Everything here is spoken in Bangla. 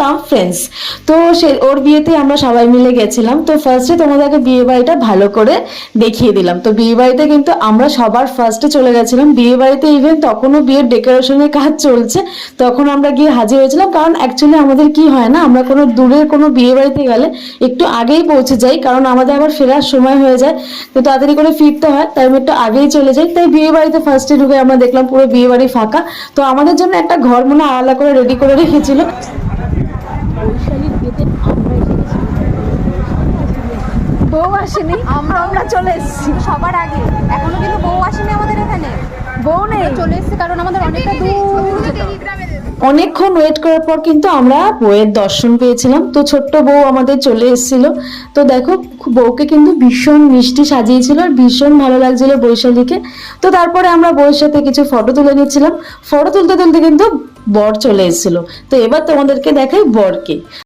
কাম ফ্রেন্ডস। তো সে ওর বিয়েতে আমরা সবাই মিলে গেছিলাম। তো ফার্স্টে তোমাদেরকে বিয়ে বাড়িটা ভালো করে দেখিয়ে দিলাম। তো বিয়ে বাড়িতে কিন্তু আমরা সবার ফার্স্টে চলে গেছিলাম। বিয়ে বাড়িতে ইভেন তখনও বিয়ের ডেকোরেশনের কাজ চলছে, তখন আমরা গিয়ে হাজির হয়েছিলাম। কারণ অ্যাকচুয়ালি আমাদের কি হয় না, আমরা কোনো দূরের কোনো বিয়ে বাড়িতে গেলে একটু আগেই পৌঁছে যাই, কারণ আমাদের আবার ফেরার সময় হয়ে যায়, তো তাড়াতাড়ি করে ফিরতে হয়, তাই আমি একটু আগেই চলে যাই। তাই বিয়ে বাড়িতে ফার্স্টে ঢুকে আমরা দেখলাম পুরো বিয়ে বাড়ি ফাঁকা। তো আমাদের জন্য একটা ঘর মনে আলাদা করে রেডি করে রেখেছিল। বৈশালীর বিয়েতে আমরা এসেছি, বউ আসেনি, আমরা চলে এসেছি সবার আগে। এখনো কিন্তু বউ আসেনি আমাদের এখানে, বউ নেই, চলে এসেছে কারণ আমাদের অনেকটা দূর যেতে হবে। অনেকক্ষণ ওয়েট করার পর কিন্তু আমরা বউয়ের দর্শন পেয়েছিলাম। তো ছোট্ট বউ আমাদের চলে এসেছিল। তো দেখো বউকে কিন্তু ভীষণ মিষ্টি সাজিয়েছিল আর ভীষণ ভালো লাগছিল বৈশালীকে। তো তারপরে আমরা বউয়ের সাথে কিছু ফটো তুলে নিচ্ছিলাম। ফটো তুলতে তুলতে কিন্তু বর চলে এসেছিল। তো এবার তোমাদেরকে দেখাই বরকে।